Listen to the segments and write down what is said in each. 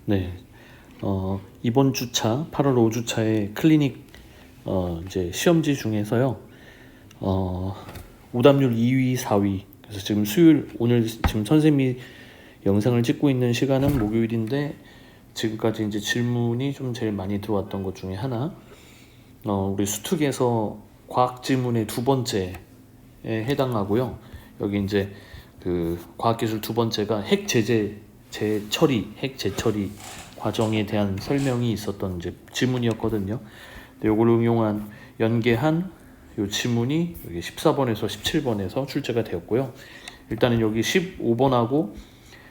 네, 이번 주차 8월 5주차의 클리닉 이제 시험지 중에서요. 오답률 2위, 4위. 그래서 지금 수요일 오늘 지금 선생님이 영상을 찍고 있는 시간은 목요일인데 지금까지 이제 질문이 좀 제일 많이 들어왔던 것 중에 하나. 우리 수특에서 과학 질문의 두 번째에 해당하고요. 여기 이제 그 과학기술 두 번째가 핵 재처리 과정에 대한 설명이 있었던 이제 질문이었거든요. 요걸 응용한 연계한 요 질문이 여기 14번에서 17번에서 출제가 되었고요. 일단은 여기 15번하고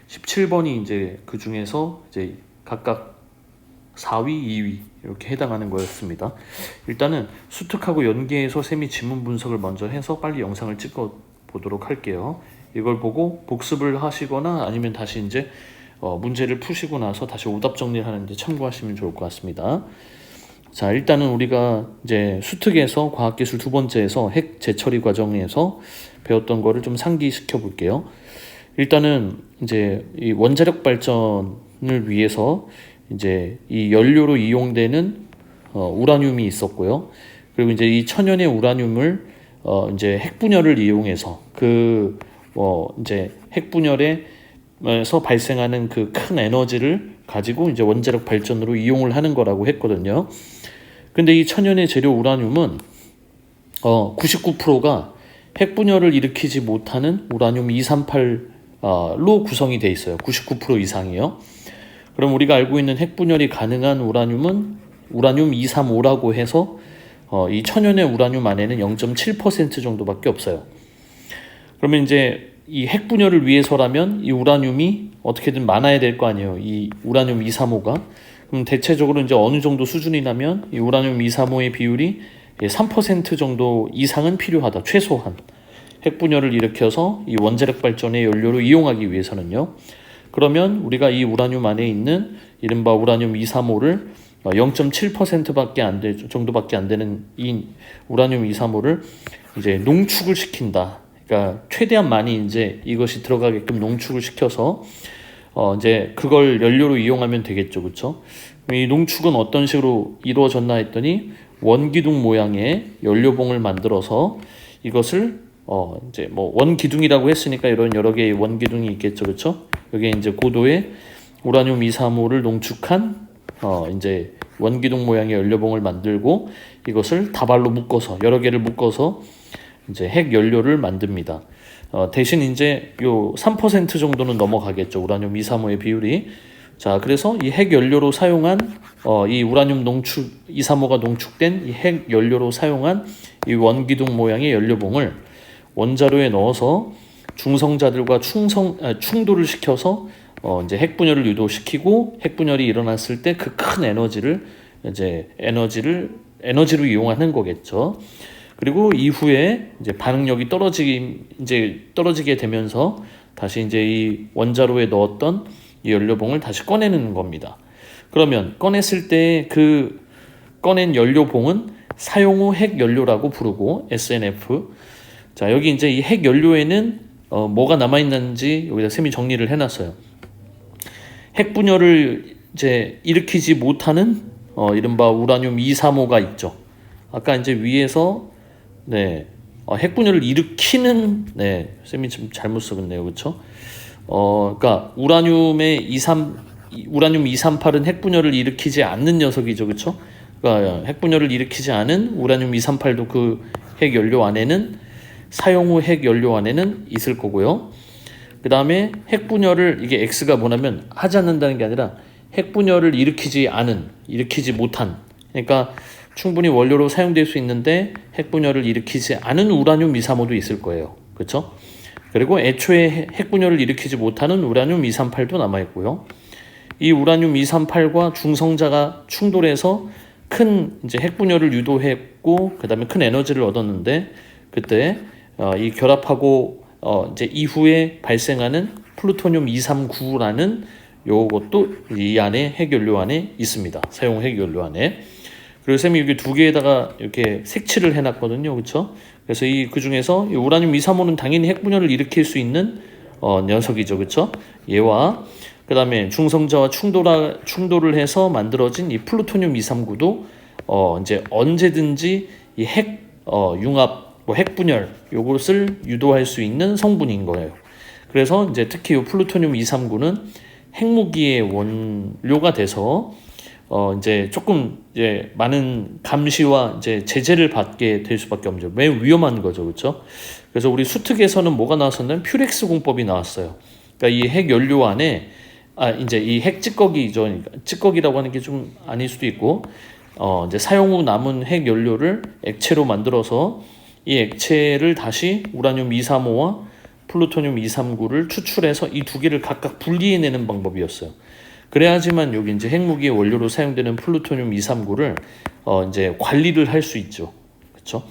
17번이 이제 그 중에서 이제 각각 4위, 2위 이렇게 해당하는 거였습니다. 일단은 수특하고 연계해서 셈이 지문 분석을 먼저 해서 빨리 영상을 찍어 보도록 할게요. 이걸 보고 복습을 하시거나 아니면 다시 이제 문제를 푸시고 나서 다시 오답 정리를 하는데 참고하시면 좋을 것 같습니다. 자, 일단은 우리가 이제 수특에서 과학기술 두 번째에서 핵 재처리 과정에서 배웠던 거를 좀 상기시켜 볼게요. 일단은 이제 이 원자력 발전을 위해서 이제 이 연료로 이용되는 우라늄이 있었고요. 그리고 이제 이 천연의 우라늄을 이제 핵분열을 이용해서 이제 핵분열에서 발생하는 그 큰 에너지를 가지고 이제 원자력 발전으로 이용을 하는 거라고 했거든요. 근데 이 천연의 재료 우라늄은 99%가 핵분열을 일으키지 못하는 우라늄 238로 구성이 돼 있어요. 99% 이상이요. 그럼 우리가 알고 있는 핵분열이 가능한 우라늄은 우라늄 235라고 해서 이 천연의 우라늄 안에는 0.7% 정도밖에 없어요. 그러면 이제 이 핵분열을 위해서라면 이 우라늄이 어떻게든 많아야 될 거 아니에요. 이 우라늄 235가. 그럼 대체적으로 이제 어느 정도 수준이냐면 이 우라늄 235의 비율이 3% 정도 이상은 필요하다. 최소한. 핵분열을 일으켜서 이 원자력 발전의 연료로 이용하기 위해서는요. 그러면 우리가 이 우라늄 안에 있는 이른바 우라늄 235를 0.7%밖에 정도밖에 안 되는 이 우라늄 235를 이제 농축을 시킨다. 그러니까 최대한 많이 이제 이것이 들어가게끔 농축을 시켜서 이제 그걸 연료로 이용하면 되겠죠, 그렇죠? 이 농축은 어떤 식으로 이루어졌나 했더니 원기둥 모양의 연료봉을 만들어서 이것을 이제 뭐 원기둥이라고 했으니까 이런 여러 개의 원기둥이 있겠죠, 그렇죠? 여기에 이제 고도의 우라늄 235를 농축한 이제 원기둥 모양의 연료봉을 만들고 이것을 다발로 묶어서 여러 개를 묶어서 이제 핵 연료를 만듭니다. 대신 이제 요 3% 정도는 넘어가겠죠. 우라늄 235의 비율이. 자, 그래서 이 핵 연료로 사용한 이 우라늄 235가 농축된 이 핵 연료로 사용한 이 원기둥 모양의 연료봉을 원자로에 넣어서 중성자들과 충돌을 시켜서 이제 핵분열을 유도시키고 핵분열이 일어났을 때 그 큰 에너지를 이제 에너지로 이용하는 거겠죠. 그리고 이후에 이제 반응력이 떨어지게 되면서 다시 이제 이 원자로에 넣었던 이 연료봉을 다시 꺼내는 겁니다. 그러면 꺼냈을 때 그 꺼낸 연료봉은 사용 후 핵 연료라고 부르고 SNF. 자, 여기 이제 이 핵 연료에는 뭐가 남아 있는지 여기다 쌤이 정리를 해놨어요. 핵분열을 이제 일으키지 못하는 이른바 우라늄 235가 있죠. 아까 이제 위에서 핵분열을 일으키는 쌤이 좀 잘못 써봤네요, 그렇죠? 그러니까 우라늄 238은 핵분열을 일으키지 않는 녀석이죠, 그렇죠? 그러니까 핵분열을 일으키지 않은 우라늄 238도 그 핵 연료 안에는 사용 후 핵 연료 안에는 있을 거고요. 그 다음에 핵분열을 이게 X가 뭐냐면 하지 않는다는 게 아니라 핵분열을 일으키지 못한, 그러니까 충분히 원료로 사용될 수 있는데 핵분열을 일으키지 않은 우라늄 235도 있을 거예요. 그렇죠? 그리고 애초에 핵분열을 일으키지 못하는 우라늄 238도 남아있고요. 이 우라늄 238과 중성자가 충돌해서 큰 이제 핵분열을 유도했고 그 다음에 큰 에너지를 얻었는데 그때 이 결합하고 이제 이후에 발생하는 플루토늄 239라는 요것도 이 안에 핵연료 안에 있습니다. 사용 핵연료 안에. 그리고 쌤이 여기 두 개에다가 이렇게 색칠을 해놨거든요, 그렇죠? 그래서 그 중에서 우라늄 235는 당연히 핵분열을 일으킬 수 있는 녀석이죠, 그렇죠? 얘와 그 다음에 중성자와 충돌을 해서 만들어진 이 플루토늄 239도 이제 언제든지 이 융합, 핵 분열 요것을 유도할 수 있는 성분인 거예요. 그래서 이제 특히 이 플루토늄 239는 핵무기의 원료가 돼서 이제 조금 이제 많은 감시와 이제 제재를 받게 될 수밖에 없죠. 매우 위험한 거죠, 그렇죠? 그래서 우리 수특에서는 뭐가 나왔었냐면 퓨렉스 공법이 나왔어요. 그러니까 이 핵 연료 안에 이제 이 핵 찌꺼기죠. 찌꺼기라고 하는 게 좀 아닐 수도 있고, 이제 사용 후 남은 핵 연료를 액체로 만들어서 이 액체를 다시 우라늄 235와 플루토늄 239를 추출해서 이 두 개를 각각 분리해내는 방법이었어요. 그래야지만 여기 이제 핵무기의 원료로 사용되는 플루토늄 239를 이제 관리를 할 수 있죠. 그렇죠?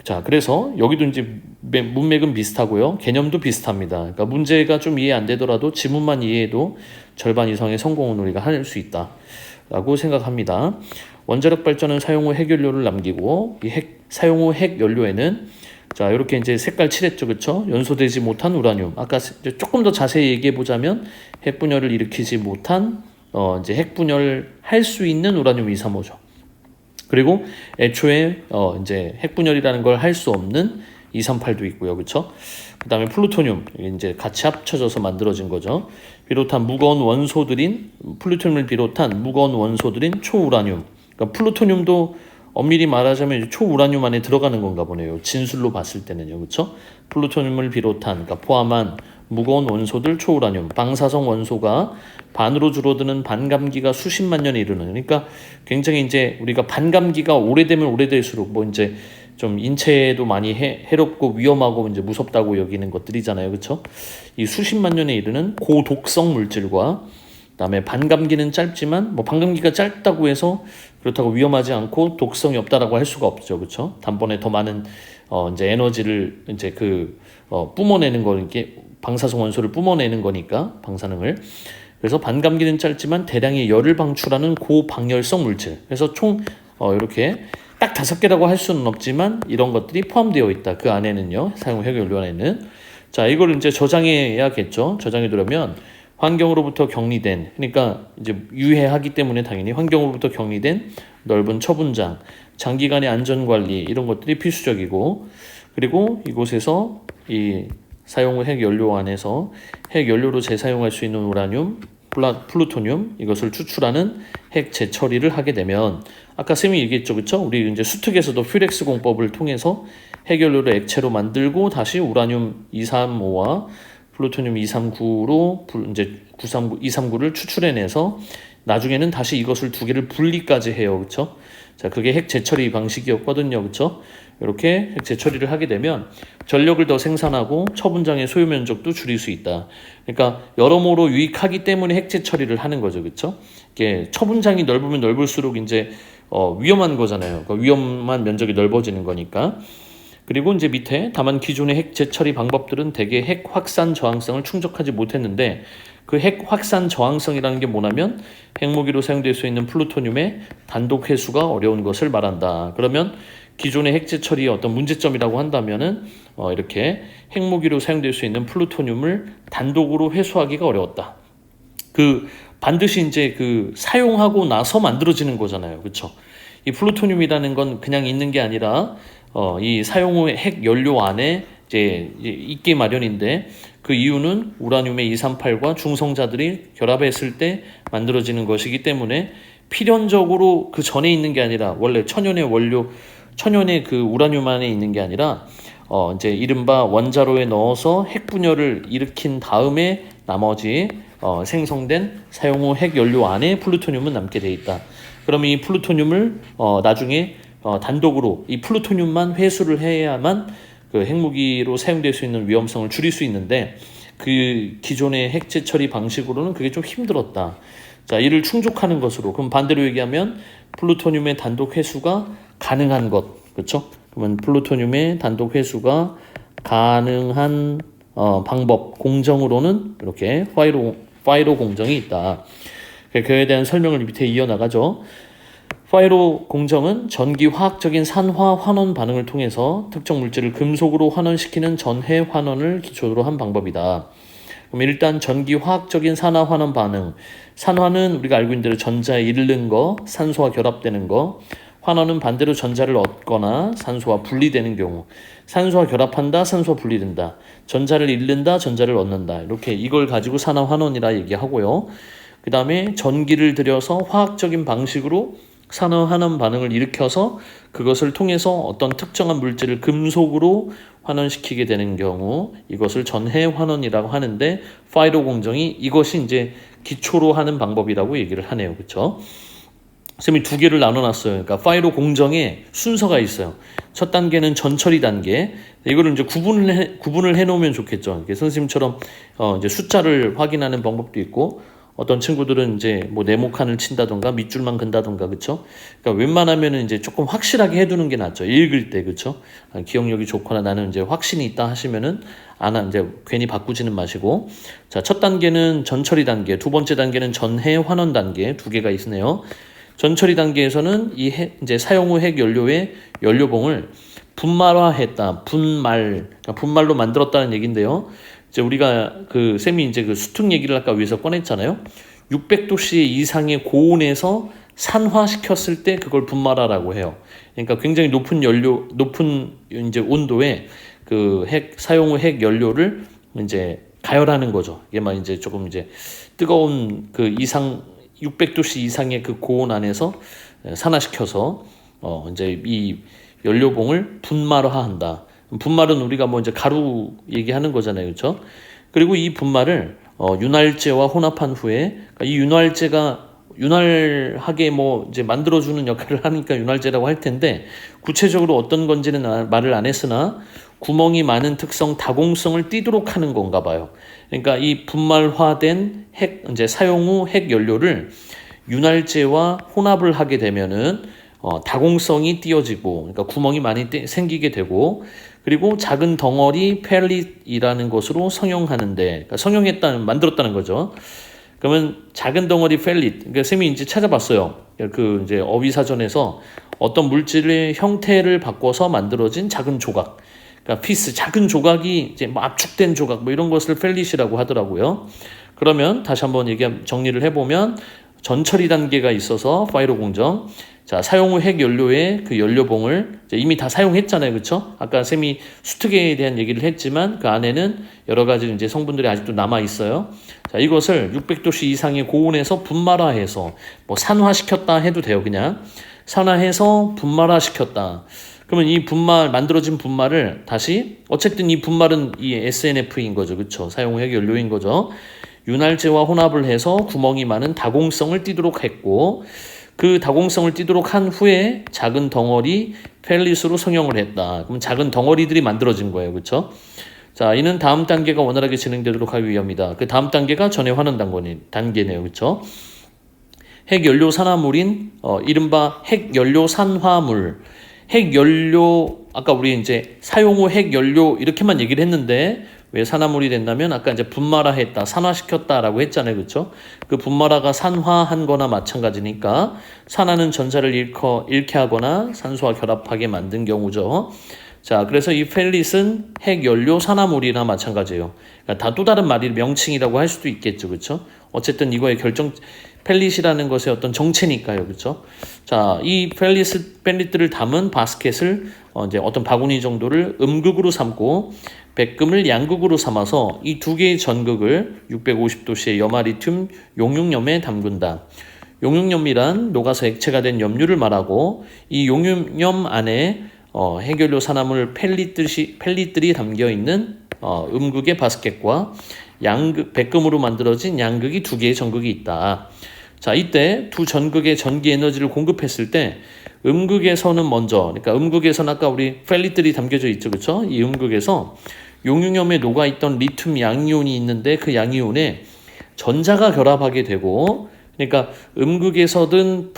자, 그래서 여기도 이제 문맥은 비슷하고요. 개념도 비슷합니다. 그러니까 문제가 좀 이해 안 되더라도 지문만 이해해도 절반 이상의 성공은 우리가 할 수 있다라고 생각합니다. 원자력 발전은 사용 후 핵연료를 남기고 이 사용 후 핵연료에는 자, 이렇게 이제 색깔 칠했죠, 그렇죠? 연소되지 못한 우라늄. 아까 조금 더 자세히 얘기해 보자면 핵분열을 일으키지 못한 이제 핵분열할 수 있는 우라늄 235죠. 그리고 애초에 이제 핵분열이라는 걸 할 수 없는 238도 있고요, 그렇죠? 그다음에 플루토늄 이제 같이 합쳐져서 만들어진 거죠. 비롯한 무거운 원소들인 플루토늄을 비롯한 무거운 원소들인 초우라늄. 그러니까 플루토늄도 엄밀히 말하자면 초우라늄 안에 들어가는 건가 보네요. 진술로 봤을 때는요, 그렇죠? 플루토늄을 비롯한, 그러니까 포함한 무거운 원소들 초우라늄, 방사성 원소가 반으로 줄어드는 반감기가 수십만 년에 이르는. 그러니까 굉장히 이제 우리가 반감기가 오래되면 오래될수록 뭐 이제 좀 인체에도 많이 해롭고 위험하고 이제 무섭다고 여기는 것들이잖아요, 그렇죠? 이 수십만 년에 이르는 고독성 물질과 그다음에 반감기는 짧지만 뭐 반감기가 짧다고 해서 그렇다고 위험하지 않고 독성이 없다라고 할 수가 없죠, 그렇죠? 단번에 더 많은 이제 에너지를 이제 뿜어내는 거 이게 방사성 원소를 뿜어내는 거니까 방사능을. 그래서 반감기는 짧지만 대량의 열을 방출하는 고방열성 물질. 그래서 총 이렇게 딱 5개라고 할 수는 없지만 이런 것들이 포함되어 있다. 그 안에는요, 사용 핵연료 안에는. 자, 이걸 이제 저장해야겠죠. 저장해 두려면 환경으로부터 격리된, 그러니까 이제 유해하기 때문에 당연히 환경으로부터 격리된 넓은 처분장, 장기간의 안전관리 이런 것들이 필수적이고, 그리고 이곳에서 이 사용 후 핵연료 안에서 핵연료로 재사용할 수 있는 우라늄, 플루토늄 이것을 추출하는 핵 재처리를 하게 되면 아까 쌤이 얘기했죠, 그렇죠? 우리 이제 수특에서도 퓨렉스 공법을 통해서 핵연료를 액체로 만들고 다시 우라늄 235와 플루토늄 239로 이제 239를 추출해내서 나중에는 다시 이것을 두 개를 분리까지 해요, 그렇죠? 자, 그게 핵 재처리 방식이었거든요, 그렇죠? 이렇게 핵 재처리를 하게 되면 전력을 더 생산하고 처분장의 소요 면적도 줄일 수 있다. 그러니까 여러모로 유익하기 때문에 핵 재처리를 하는 거죠, 그렇죠? 이게 처분장이 넓으면 넓을수록 이제 위험한 거잖아요. 그러니까 위험한 면적이 넓어지는 거니까. 그리고 이제 밑에 다만 기존의 핵 재처리 방법들은 대개 핵 확산 저항성을 충족하지 못했는데 그 핵 확산 저항성이라는 게 뭐냐면 핵무기로 사용될 수 있는 플루토늄의 단독 회수가 어려운 것을 말한다. 그러면 기존의 핵 재처리의 어떤 문제점이라고 한다면은 이렇게 핵무기로 사용될 수 있는 플루토늄을 단독으로 회수하기가 어려웠다. 반드시 이제 사용하고 나서 만들어지는 거잖아요, 그렇죠? 이 플루토늄이라는 건 그냥 있는 게 아니라 이 사용 후 핵 연료 안에 이제 있게 마련인데 그 이유는 우라늄의 238과 중성자들이 결합했을 때 만들어지는 것이기 때문에 필연적으로 그 전에 있는 게 아니라 원래 천연의 그 우라늄 안에 있는 게 아니라 이제 이른바 원자로에 넣어서 핵 분열을 일으킨 다음에 나머지 생성된 사용 후 핵 연료 안에 플루토늄은 남게 돼 있다. 그러면 이 플루토늄을 나중에 단독으로 이 플루토늄만 회수를 해야만 그 핵무기로 사용될 수 있는 위험성을 줄일 수 있는데 그 기존의 핵 재처리 방식으로는 그게 좀 힘들었다. 자, 이를 충족하는 것으로 그럼 반대로 얘기하면 플루토늄의 단독 회수가 가능한 것, 그렇죠? 그러면 플루토늄의 단독 회수가 가능한 방법 공정으로는 이렇게 파이로 공정이 있다. 그에 대한 설명을 밑에 이어나가죠. 파이로 공정은 전기 화학적인 산화 환원 반응을 통해서 특정 물질을 금속으로 환원시키는 전해 환원을 기초로 한 방법이다. 그럼 일단 전기 화학적인 산화 환원 반응. 산화는 우리가 알고 있는 대로 전자에 잃는 거, 산소와 결합되는 거. 환원은 반대로 전자를 얻거나 산소와 분리되는 경우. 산소와 결합한다, 산소와 분리된다. 전자를 잃는다, 전자를 얻는다. 이렇게 이걸 가지고 산화 환원이라 얘기하고요. 그 다음에 전기를 들여서 화학적인 방식으로 산화 환원 반응을 일으켜서 그것을 통해서 어떤 특정한 물질을 금속으로 환원시키게 되는 경우 이것을 전해 환원이라고 하는데 파이로 공정이 이것이 이제 기초로 하는 방법이라고 얘기를 하네요. 그렇죠? 쌤이 두 개를 나눠놨어요. 그러니까 파이로 공정에 순서가 있어요. 첫 단계는 전처리 단계. 이거를 이제 구분을 해놓으면 좋겠죠. 선생님처럼 이제 숫자를 확인하는 방법도 있고, 어떤 친구들은 이제 뭐 네모칸을 친다던가 밑줄만 근다던가, 그쵸? 그러니까 웬만하면은 이제 조금 확실하게 해두는 게 낫죠. 읽을 때, 그쵸? 기억력이 좋거나 나는 이제 확신이 있다 하시면은 이제 괜히 바꾸지는 마시고. 자, 첫 단계는 전처리 단계, 두 번째 단계는 전해 환원 단계, 두 개가 있네요. 전처리 단계에서는 이제 사용 후 핵 연료의 연료봉을 분말화했다. 그러니까 분말로 만들었다는 얘기인데요. 이제 우리가 쌤이 이제 수특 얘기를 아까 위에서 꺼냈잖아요. 600도씨 이상의 고온에서 산화시켰을 때 그걸 분말화라고 해요. 그러니까 굉장히 높은 이제 온도에 사용 후 핵 연료를 이제 가열하는 거죠. 이게 막 이제 조금 이제 뜨거운 600도씨 이상의 그 고온 안에서 산화시켜서 이제 이 연료봉을 분말화한다. 분말은 우리가 뭐 이제 가루 얘기하는 거잖아요, 그렇죠? 그리고 이 분말을 윤활제와 혼합한 후에, 그러니까 이 윤활제가 윤활하게 뭐 이제 만들어주는 역할을 하니까 윤활제라고 할 텐데, 구체적으로 어떤 건지는 말을 안 했으나 구멍이 많은 특성 다공성을 띠도록 하는 건가 봐요. 그러니까 이 분말화된 이제 사용 후 핵 연료를 윤활제와 혼합을 하게 되면은 다공성이 띄어지고, 그러니까 구멍이 많이 생기게 되고, 그리고 작은 덩어리 펠릿이라는 것으로 성형하는데, 그러니까 만들었다는 거죠. 그러면 작은 덩어리 펠릿, 그러니까 쌤이 이제 찾아봤어요. 이제 어휘사전에서 어떤 물질의 형태를 바꿔서 만들어진 작은 조각, 그러니까 피스, 작은 조각이 이제 뭐 압축된 조각, 뭐 이런 것을 펠릿이라고 하더라고요. 그러면 다시 한번 정리를 해보면, 전처리 단계가 있어서 파이로 공정. 자, 사용 후 핵 연료의 그 연료봉을 이미 다 사용했잖아요, 그렇죠? 아까 쌤이 수특에 대한 얘기를 했지만 그 안에는 여러 가지 이제 성분들이 아직도 남아 있어요. 자, 이것을 600도씨 이상의 고온에서 분말화해서 뭐 산화시켰다 해도 돼요, 그냥 산화해서 분말화시켰다. 그러면 이 만들어진 분말을 다시, 어쨌든 이 분말은 이 SNF인 거죠, 그렇죠? 사용 후 핵 연료인 거죠. 윤활제와 혼합을 해서 구멍이 많은 다공성을 띠도록 했고, 그 다공성을 띠도록 한 후에 작은 덩어리 펠릿으로 성형을 했다. 그럼 작은 덩어리들이 만들어진 거예요, 그렇죠? 자, 이는 다음 단계가 원활하게 진행되도록 하기 위함이다. 그 다음 단계가 전해 환원 단계네요, 그렇죠? 핵 연료 산화물인 이른바 핵 연료 산화물. 핵 연료, 아까 우리 이제 사용 후 핵 연료 이렇게만 얘기를 했는데, 왜 산화물이 된다면 아까 이제 분말화했다, 산화시켰다라고 했잖아요, 그렇죠? 그 분말화가 산화한 거나 마찬가지니까, 산화는 전자를 잃게 하거나 산소와 결합하게 만든 경우죠. 자, 그래서 이 펠릿은 핵 연료 산화물이나 마찬가지예요. 그러니까 다 또 다른 명칭이라고 할 수도 있겠죠, 그렇죠? 어쨌든 이거의 펠릿이라는 것의 어떤 정체니까요, 그렇죠? 자, 이 펠릿들을 담은 바스켓을 이제 어떤 바구니 정도를 음극으로 삼고 백금을 양극으로 삼아서 이 두 개의 전극을 650도씨의 염화리튬 용융염에 담근다. 용융염이란 녹아서 액체가 된 염류를 말하고, 이 용융염 안에 핵연료 산화물 펠릿들이 담겨 있는 음극의 바스켓과 백금으로 만들어진 양극이 두 개의 전극이 있다. 자, 이때 두 전극의 전기 에너지를 공급했을 때 음극에서는 먼저, 그러니까 음극에서는 아까 우리 펠릿들이 담겨져 있죠, 그렇죠? 이 음극에서 용융염에 녹아있던 리튬 양이온이 있는데, 그 양이온에 전자가 결합하게 되고, 그러니까 음극에서든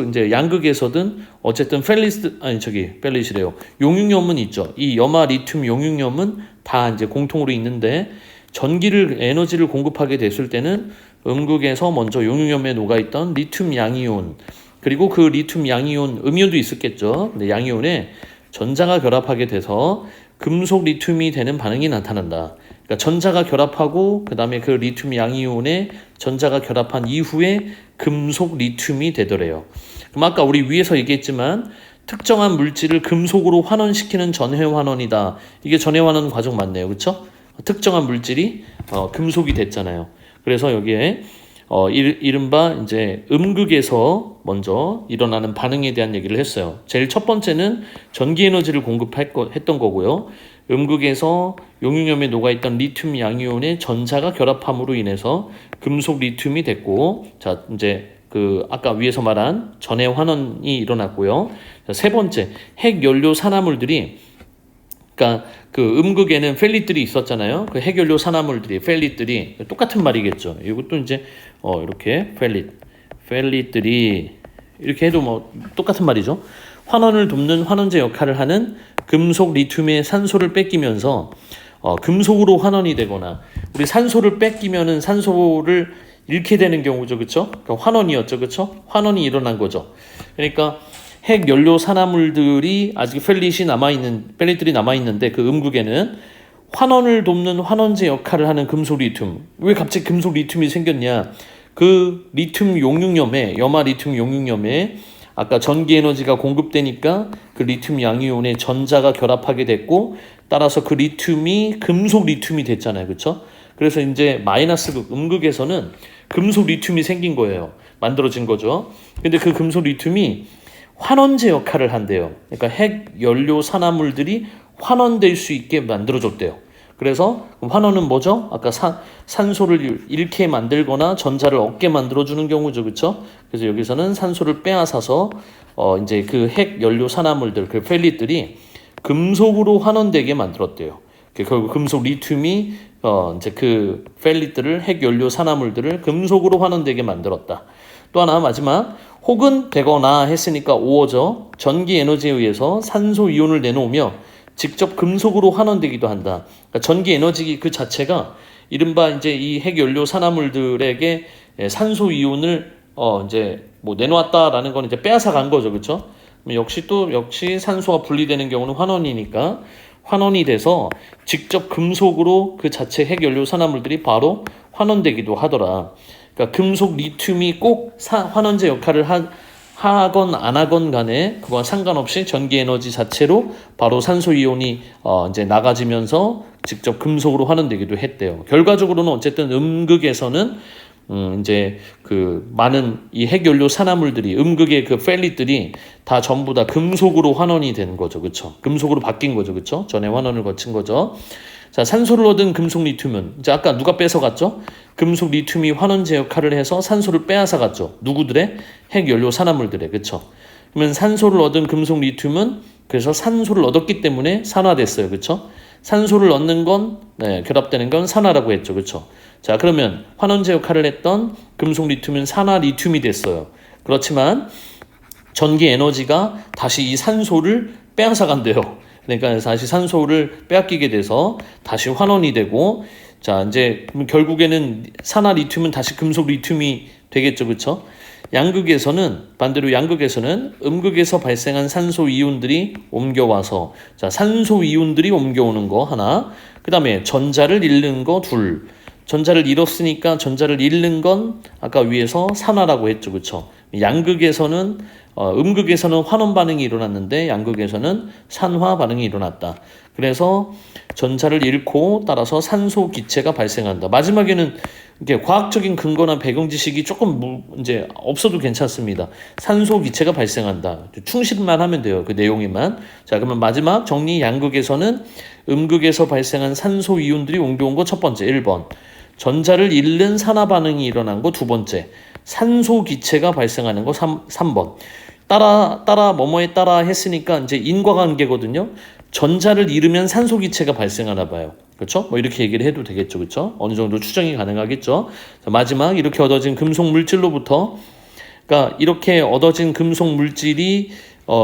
이제 양극에서든 어쨌든 펠릿이래요. 용융염은 있죠. 이 염화 리튬 용융염은 다 이제 공통으로 있는데, 에너지를 공급하게 됐을 때는 음극에서 먼저 용융염에 녹아있던 리튬 양이온, 그리고 그 리튬 양이온, 음이온도 있었겠죠. 근데 양이온에 전자가 결합하게 돼서 금속 리튬이 되는 반응이 나타난다. 그러니까 그러니까 전자가 결합하고 그 다음에 그 리튬 양이온에 전자가 결합한 이후에 금속 리튬이 되더래요. 그럼 아까 우리 위에서 얘기했지만 특정한 물질을 금속으로 환원시키는 전해 환원이다. 이게 전해 환원 과정 맞네요. 그렇죠? 특정한 물질이 금속이 됐잖아요. 그래서 여기에 이른바 이제 음극에서 먼저 일어나는 반응에 대한 얘기를 했어요. 제일 첫 번째는 전기 에너지를 공급했던 거고요. 음극에서 용융염에 녹아있던 리튬 양이온의 전자가 결합함으로 인해서 금속 리튬이 됐고, 자 이제 그 아까 위에서 말한 전해 환원이 일어났고요. 자, 세 번째, 핵 연료 산화물들이, 그러니까 그 음극에는 펠릿들이 있었잖아요. 그 핵연료 산화물들이, 펠릿들이 똑같은 말이겠죠. 이것도 이제 이렇게 펠릿들이 이렇게 해도 뭐 똑같은 말이죠. 환원을 돕는 환원제 역할을 하는 금속 리튬의 산소를 뺏기면서 금속으로 환원이 되거나, 우리 산소를 뺏기면은 산소를 잃게 되는 경우죠, 그렇죠? 그러니까 환원이었죠, 그렇죠? 환원이 일어난 거죠. 그러니까 핵 연료 산화물들이 아직 펠릿들이 남아있는데 그 음극에는 환원을 돕는 환원제 역할을 하는 금속 리튬. 왜 갑자기 금속 리튬이 생겼냐? 그 리튬 용융염에, 염화 리튬 용융염에 아까 전기 에너지가 공급되니까 그 리튬 양이온에 전자가 결합하게 됐고, 따라서 그 리튬이 금속 리튬이 됐잖아요, 그렇죠? 그래서 이제 마이너스 극, 음극에서는 금속 리튬이 생긴 거예요. 만들어진 거죠. 근데 그 금속 리튬이 환원제 역할을 한대요. 그러니까 핵 연료 산화물들이 환원될 수 있게 만들어줬대요. 그래서 환원은 뭐죠? 아까 산소를 잃게 만들거나 전자를 얻게 만들어주는 경우죠, 그렇죠? 그래서 여기서는 산소를 빼앗아서 이제 그 핵 연료 산화물들, 그 펠릿들이 금속으로 환원되게 만들었대요. 결국 금속 리튬이 이제 그 펠릿들을, 핵 연료 산화물들을 금속으로 환원되게 만들었다. 또 하나 마지막, 혹은 되거나 했으니까 오어죠. 전기 에너지에 의해서 산소 이온을 내놓으며 직접 금속으로 환원되기도 한다. 그러니까 전기 에너지 그 자체가 이른바 이제 이 핵 연료 산화물들에게 산소 이온을 이제 뭐 내놓았다라는 건 이제 빼앗아 간 거죠, 그렇죠? 역시 산소가 분리되는 경우는 환원이니까 환원이 돼서 직접 금속으로 그 자체 핵 연료 산화물들이 바로 환원되기도 하더라. 그러니까 금속 리튬이 꼭 환원제 역할을 하건 안 하건 간에 그거와 상관없이 전기 에너지 자체로 바로 산소 이온이 이제 나가지면서 직접 금속으로 환원되기도 했대요. 결과적으로는 어쨌든 음극에서는 이제 그 많은 이 핵연료 산화물들이, 음극의 그 펠릿들이 다 전부 다 금속으로 환원이 된 거죠, 그렇죠? 금속으로 바뀐 거죠, 그렇죠? 전에 환원을 거친 거죠. 자, 산소를 얻은 금속 리튬은 이제 아까 누가 뺏어갔죠? 금속 리튬이 환원제 역할을 해서 산소를 빼앗아 갔죠. 누구들의? 핵연료 산화물들의, 그렇죠? 그러면 산소를 얻은 금속 리튬은 그래서 산소를 얻었기 때문에 산화됐어요, 그렇죠? 산소를 얻는 건 결합되는 건 산화라고 했죠, 그렇죠? 자, 그러면 환원제 역할을 했던 금속 리튬은 산화 리튬이 됐어요. 그렇지만 전기 에너지가 다시 이 산소를 빼앗아 간대요. 그러니까 다시 산소를 빼앗기게 돼서 다시 환원이 되고, 자 이제 결국에는 산화 리튬은 다시 금속 리튬이 되겠죠, 그렇죠? 반대로 양극에서는 음극에서 발생한 산소 이온들이 옮겨와서, 자 산소 이온들이 옮겨오는 거 하나, 그 다음에 전자를 잃는 거 둘. 전자를 잃었으니까 전자를 잃는 건 아까 위에서 산화라고 했죠, 그렇죠? 음극에서는 환원 반응이 일어났는데 양극에서는 산화 반응이 일어났다. 그래서 전자를 잃고 따라서 산소 기체가 발생한다. 마지막에는 이게 과학적인 근거나 배경 지식이 조금 이제 없어도 괜찮습니다. 산소 기체가 발생한다. 충실만 하면 돼요, 그 내용에만. 자, 그러면 마지막 정리, 양극에서는 음극에서 발생한 산소 이온들이 옮겨온 거 첫 번째 1번. 전자를 잃는 산화 반응이 일어난 거 두 번째. 산소 기체가 발생하는 거 3번. 따라 뭐뭐에 따라 했으니까 이제 인과관계거든요. 전자를 잃으면 산소 기체가 발생하나 봐요. 그렇죠? 뭐 이렇게 얘기를 해도 되겠죠. 그렇죠? 어느 정도 추정이 가능하겠죠. 자, 마지막 이렇게 얻어진 금속 물질로부터, 그러니까 이렇게 얻어진 금속 물질이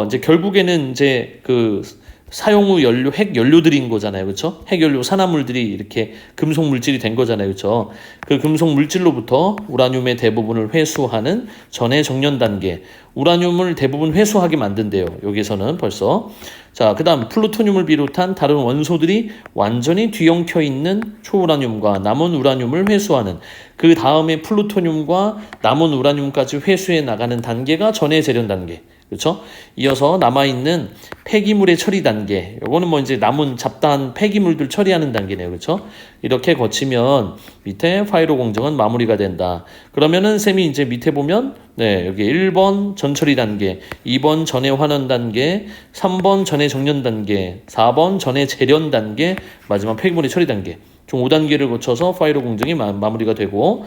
이제 결국에는 이제 그 사용 후 연료, 핵 연료들인 거잖아요. 그렇죠? 핵 연료 산화물들이 이렇게 금속 물질이 된 거잖아요. 그렇죠? 그 금속 물질로부터 우라늄의 대부분을 회수하는 전해 정년 단계. 우라늄을 대부분 회수하게 만든대요. 여기서는 벌써. 자, 그다음 플루토늄을 비롯한 다른 원소들이 완전히 뒤엉켜 있는 초우라늄과 남은 우라늄을 회수하는, 그 다음에 플루토늄과 남은 우라늄까지 회수해 나가는 단계가 전해 재련 단계. 그렇죠? 이어서 남아있는 폐기물의 처리 단계. 요거는 뭐 이제 남은 잡다한 폐기물들 처리하는 단계네요. 그렇죠? 이렇게 거치면 밑에 파이로 공정은 마무리가 된다. 그러면은 쌤이 이제 밑에 보면 네, 여기 1번 전처리 단계, 2번 전해 환원 단계, 3번 전해 정년 단계, 4번 전해 재련 단계, 마지막 폐기물의 처리 단계. 총 5단계를 거쳐서 파이로 공정이 마무리가 되고,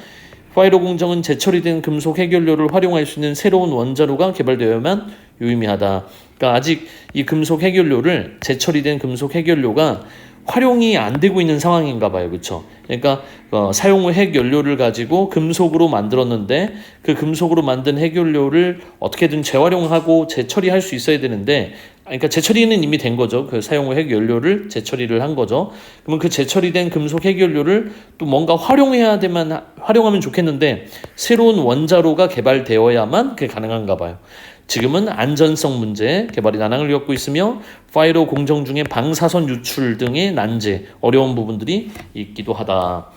파이로 공정은 재처리된 금속 해결료를 활용할 수 있는 새로운 원자로가 개발되어야만 유의미하다. 그러니까 아직 이 금속 해결료를, 재처리된 금속 해결료가 활용이 안 되고 있는 상황인가 봐요. 그렇죠? 그러니까 사용 후 핵연료를 가지고 금속으로 만들었는데 그 금속으로 만든 핵연료를 어떻게든 재활용하고 재처리할 수 있어야 되는데, 그러니까 재처리는 이미 된 거죠. 그 사용 후 핵연료를 재처리를 한 거죠. 그러면 그 재처리된 금속 핵연료를 또 뭔가 활용하면 좋겠는데 새로운 원자로가 개발되어야만 그게 가능한가 봐요. 지금은 안전성 문제, 개발이 난항을 겪고 있으며 파이로 공정 중에 방사선 유출 등의 난제, 어려운 부분들이 있기도 하다.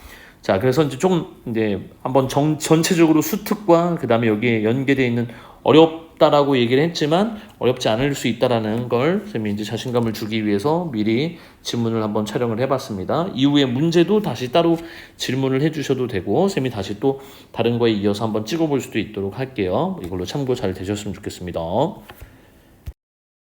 자, 그래서 이제 조금 이제 한번 전체적으로 수특과 그 다음에 여기에 연계되어 있는 어렵다라고 얘기를 했지만 어렵지 않을 수 있다라는 걸 쌤이 이제 자신감을 주기 위해서 미리 질문을 한번 촬영을 해봤습니다. 이후에 문제도 다시 따로 질문을 해주셔도 되고 쌤이 다시 또 다른 거에 이어서 한번 찍어볼 수도 있도록 할게요. 이걸로 참고 잘 되셨으면 좋겠습니다.